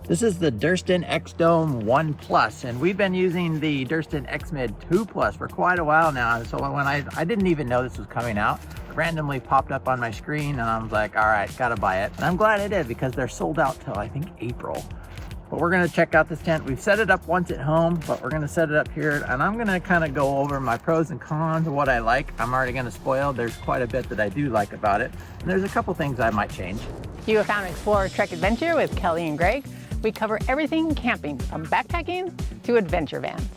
This is the Durston X-Dome 1 Plus, and we've been using the Durston X-Mid 2 Plus for quite a while now. So when I didn't even know this was coming out, it randomly popped up on my screen and I was like, all right, gotta buy it. And I'm glad I did because they're sold out till I think April. But we're gonna check out this tent. We've set it up once at home, but we're gonna set it up here and I'm gonna kind of go over my pros and cons of what I like. I'm already gonna spoil. There's quite a bit that I do like about it. And there's a couple things I might change. You have found Explore Trek Adventure with Kelly and Greg. We cover everything camping, from backpacking to adventure vans.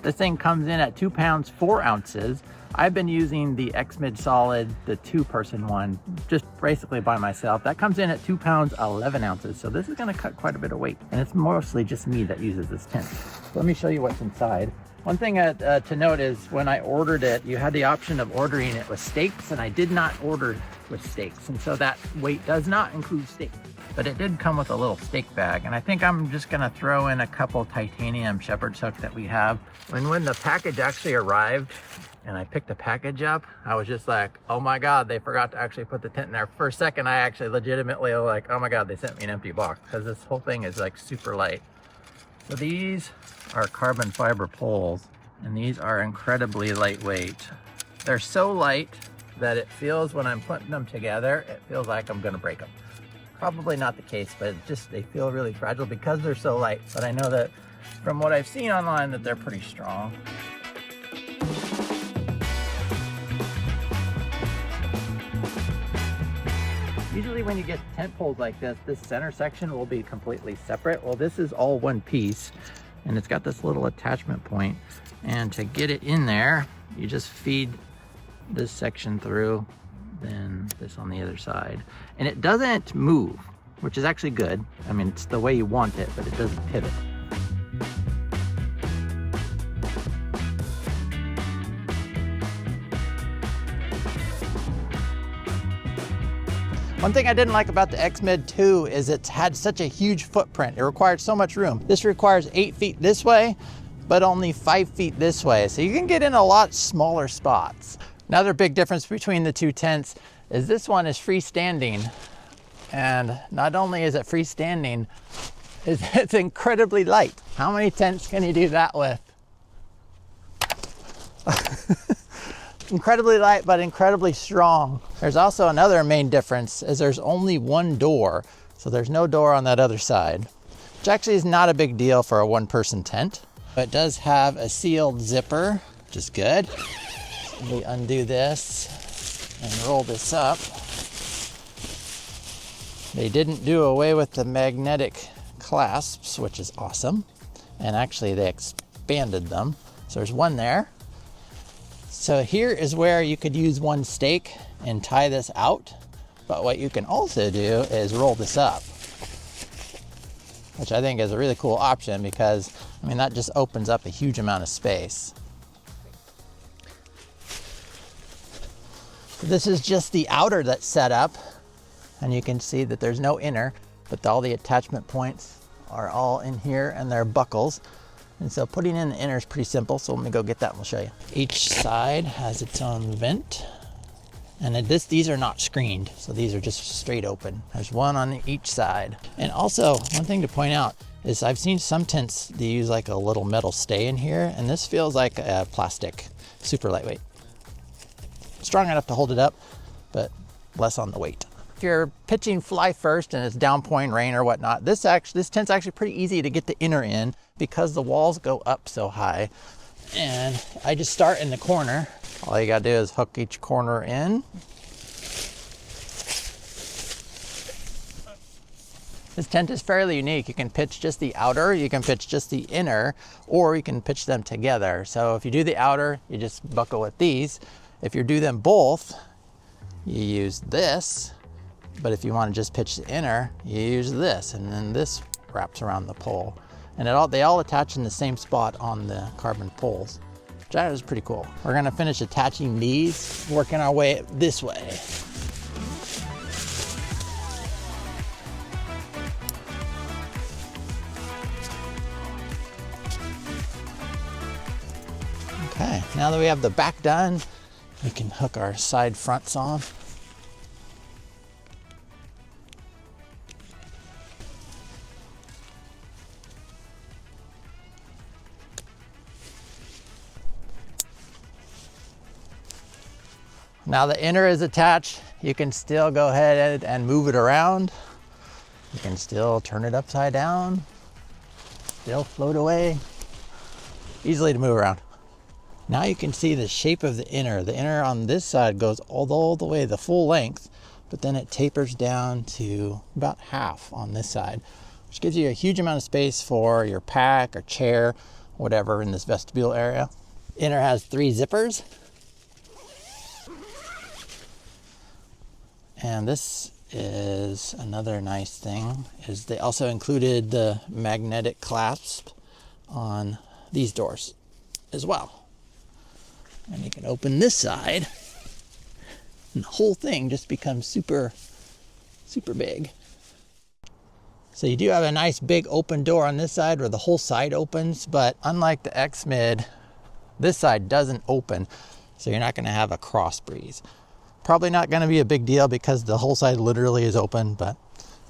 This thing comes in at 2 pounds, 4 ounces. I've been using the X-Mid Solid, the 2-person one, just basically by myself. That comes in at 2 pounds, 11 ounces. So this is gonna cut quite a bit of weight. And it's mostly just me that uses this tent. So let me show you what's inside. One thing to note is when I ordered it, you had the option of ordering it with stakes, and I did not order with stakes. And so that weight does not include stakes. But it did come with a little stake bag, and I think I'm just gonna throw in a couple titanium shepherd's hook that we have. When the package actually arrived and I picked the package up, I was just like, oh my God, they forgot to actually put the tent in there. For a second, I actually legitimately was like, oh my God, they sent me an empty box, because this whole thing is like super light. So these are carbon fiber poles, and these are incredibly lightweight. They're so light that it feels, when I'm putting them together, it feels like I'm gonna break them. Probably not the case, but just they feel really fragile because they're so light. But I know that from what I've seen online that they're pretty strong. Usually when you get tent poles like this center section will be completely separate. Well, this is all one piece, and it's got this little attachment point. And to get it in there, you just feed this section through, then this on the other side. And it doesn't move, which is actually good. I mean, it's the way you want it, but it doesn't pivot. One thing I didn't like about the X-Mid 2 is it's had such a huge footprint. It required so much room. This requires 8 feet this way, but only 5 feet this way. So you can get in a lot smaller spots. Another big difference between the two tents is this one is freestanding. And not only is it freestanding, it's incredibly light. How many tents can you do that with? Incredibly light, but incredibly strong. There's also another main difference is there's only one door. So there's no door on that other side, which actually is not a big deal for a 1-person tent. But it does have a sealed zipper, which is good. We undo this and roll this up. They didn't do away with the magnetic clasps, which is awesome. And actually they expanded them. So there's one there. So here is where you could use one stake and tie this out. But what you can also do is roll this up, which I think is a really cool option because, I mean, that just opens up a huge amount of space. So this is just the outer that's set up, and you can see that there's no inner, but all the attachment points are all in here and they're buckles. And so putting in the inner is pretty simple, so let me go get that and we'll show you. Each side has its own vent, and these are not screened, so these are just straight open. There's one on each side. And also, one thing to point out is I've seen some tents, they use like a little metal stay in here, and this feels like a plastic, super lightweight. Strong enough to hold it up, but less on the weight. If you're pitching fly first and it's downpouring rain or whatnot, this tent's actually pretty easy to get the inner in because the walls go up so high. And I just start in the corner. All you gotta do is hook each corner in. This tent is fairly unique. You can pitch just the outer, you can pitch just the inner, or you can pitch them together. So if you do the outer, you just buckle with these. If you do them both, you use this. But if you want to just pitch the inner, you use this, and then this wraps around the pole. And they all attach in the same spot on the carbon poles, which is pretty cool. We're gonna finish attaching these, working our way this way. Okay, now that we have the back done, we can hook our side fronts on. Now the inner is attached. You can still go ahead and move it around. You can still turn it upside down. Still float away. Easily to move around. Now you can see the shape of the inner. The inner on this side goes all the way the full length, but then it tapers down to about half on this side, which gives you a huge amount of space for your pack or chair, whatever in this vestibule area. Inner has 3 zippers. And this is another nice thing, is they also included the magnetic clasp on these doors as well. And you can open this side and the whole thing just becomes super big. So you do have a nice big open door on this side where the whole side opens, but unlike the X-Mid, this side doesn't open, so you're not going to have a cross breeze. Probably not going to be a big deal because the whole side literally is open, but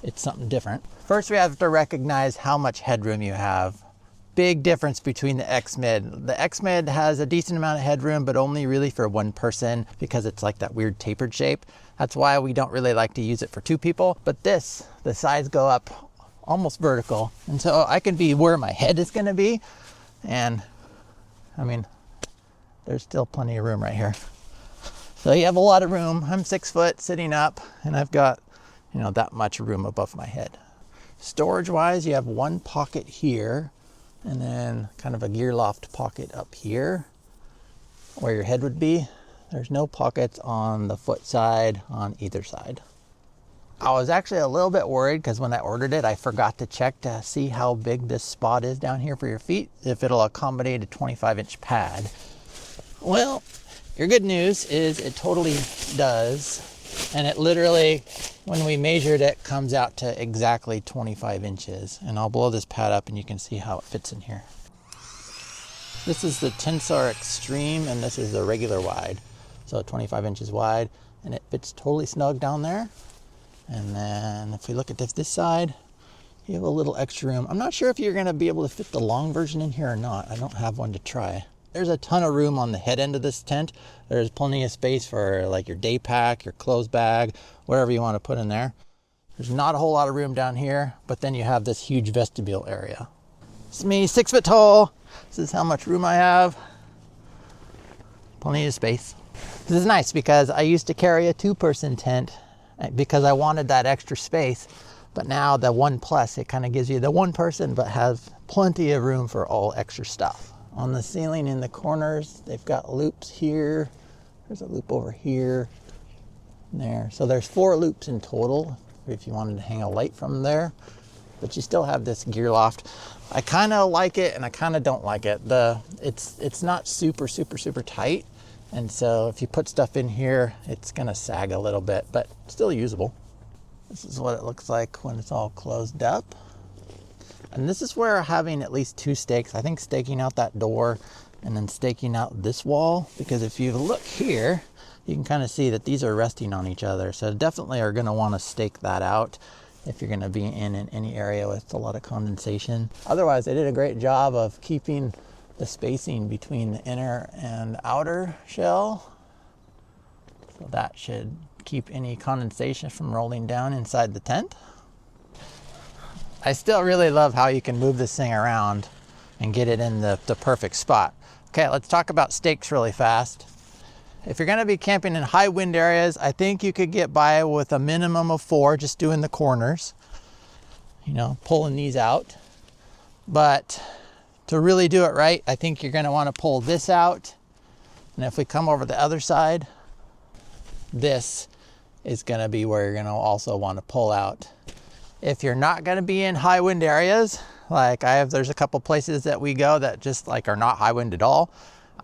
it's something different. First, we have to recognize how much headroom you have. Big difference between the X-Mid. The X-Mid has a decent amount of headroom, but only really for 1 person because it's like that weird tapered shape. That's why we don't really like to use it for 2 people. But this, the sides go up almost vertical. And so I can be where my head is going to be. And I mean, there's still plenty of room right here. So you have a lot of room. I'm 6 foot sitting up and I've got, you know, that much room above my head. Storage wise, you have 1 pocket here and then kind of a gear loft pocket up here where your head would be. There's no pockets on the foot side on either side. I was actually a little bit worried because when I ordered it, I forgot to check to see how big this spot is down here for your feet, if it'll accommodate a 25-inch pad. Well, your good news is it totally does. And it literally, when we measured it, comes out to exactly 25 inches. And I'll blow this pad up and you can see how it fits in here. This is the Tensar Extreme and this is the regular wide. So 25 inches wide and it fits totally snug down there. And then if we look at this side, you have a little extra room. I'm not sure if you're gonna be able to fit the long version in here or not. I don't have one to try. There's a ton of room on the head end of this tent. There's plenty of space for like your day pack, your clothes bag, whatever you want to put in there. There's not a whole lot of room down here, but then you have this huge vestibule area. It's me, 6 foot tall. This is how much room I have. Plenty of space. This is nice because I used to carry a 2-person tent because I wanted that extra space. But now the 1 Plus, it kind of gives you the 1 person, but has plenty of room for all extra stuff. On the ceiling in the corners, they've got loops here. There's a loop over here and there. So there's 4 loops in total if you wanted to hang a light from there. But you still have this gear loft. I kind of like it and I kind of don't like it. It's not super tight. And so if you put stuff in here, it's gonna sag a little bit, but still usable. This is what it looks like when it's all closed up. And this is where having at least 2 stakes, I think staking out that door and then staking out this wall, because if you look here, you can kind of see that these are resting on each other. So definitely are gonna wanna stake that out if you're gonna be in any area with a lot of condensation. Otherwise, they did a great job of keeping the spacing between the inner and outer shell. So that should keep any condensation from rolling down inside the tent. I still really love how you can move this thing around and get it in the perfect spot. Okay, let's talk about stakes really fast. If you're gonna be camping in high wind areas, I think you could get by with a minimum of 4, just doing the corners, you know, pulling these out. But to really do it right, I think you're gonna wanna pull this out. And if we come over the other side, this is gonna be where you're gonna also wanna pull out. If you're not gonna be in high wind areas, like there's a couple places that we go that just like are not high wind at all,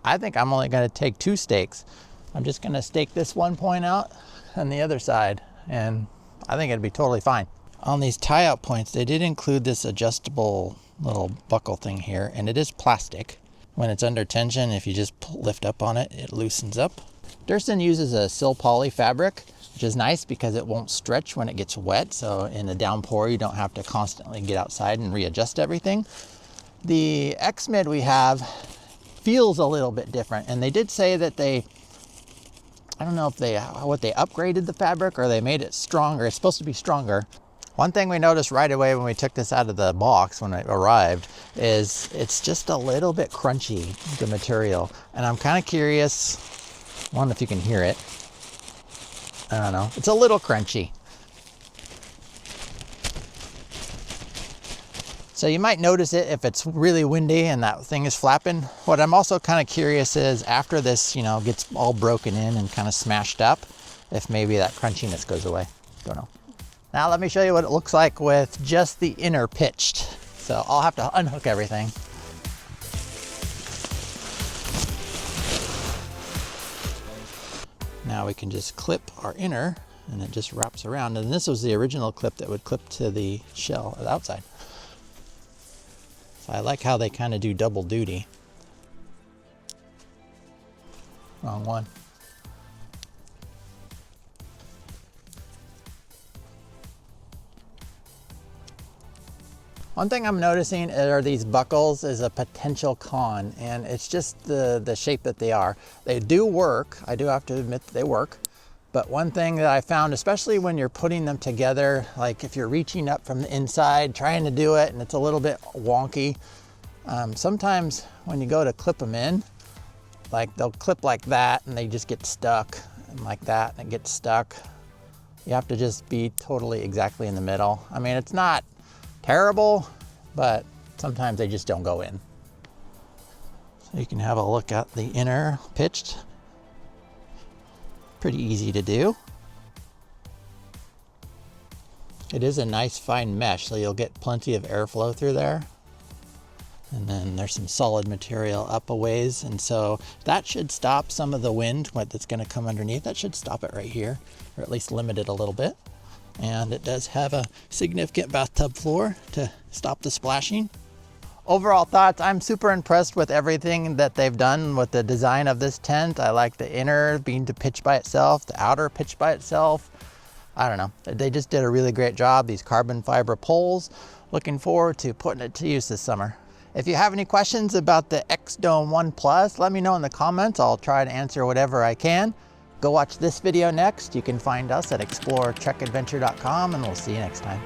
I think I'm only gonna take 2 stakes. I'm just gonna stake this one point out and the other side, and I think it'd be totally fine. On these tie-out points, they did include this adjustable little buckle thing here, and it is plastic. When it's under tension, if you just lift up on it, it loosens up. Durston uses a sil poly fabric, which is nice because it won't stretch when it gets wet. So in a downpour, you don't have to constantly get outside and readjust everything. The X-Mid we have feels a little bit different. And they did say that they I don't know if they upgraded the fabric or they made it stronger. It's supposed to be stronger. One thing we noticed right away when we took this out of the box when it arrived is it's just a little bit crunchy, the material. And I'm kind of curious, I wonder if you can hear it. I don't know, it's a little crunchy. So you might notice it if it's really windy and that thing is flapping. What I'm also kind of curious is after this, you know, gets all broken in and kind of smashed up, if maybe that crunchiness goes away. Don't know. Now let me show you what it looks like with just the inner pitched. So I'll have to unhook everything. Now we can just clip our inner and it just wraps around. And this was the original clip that would clip to the shell at the outside. So I like how they kind of do double duty. Wrong one. One thing I'm noticing are these buckles is a potential con, and it's just the shape that they are. They do work. I do have to admit that they work. But one thing that I found, especially when you're putting them together, like if you're reaching up from the inside, trying to do it, and it's a little bit wonky, sometimes when you go to clip them in, like they'll clip like that and they just get stuck, and like that and it gets stuck. You have to just be totally exactly in the middle. I mean, it's not terrible, but sometimes they just don't go in. So you can have a look at the inner pitched. Pretty easy to do. It is a nice fine mesh, so you'll get plenty of airflow through there. And then there's some solid material up a ways, and so that should stop some of the wind that's going to come underneath. That should stop it right here, or at least limit it a little bit. And it does have a significant bathtub floor to stop the splashing. Overall thoughts, I'm super impressed with everything that they've done with the design of this tent. I like the inner being to pitch by itself, the outer pitch by itself. I don't know, they just did a really great job. These carbon fiber poles, looking forward to putting it to use this summer. If you have any questions about the X-Dome 1 Plus, let me know in the comments. I'll try to answer whatever I can. Go watch this video next. You can find us at exploretrekadventure.com, and we'll see you next time.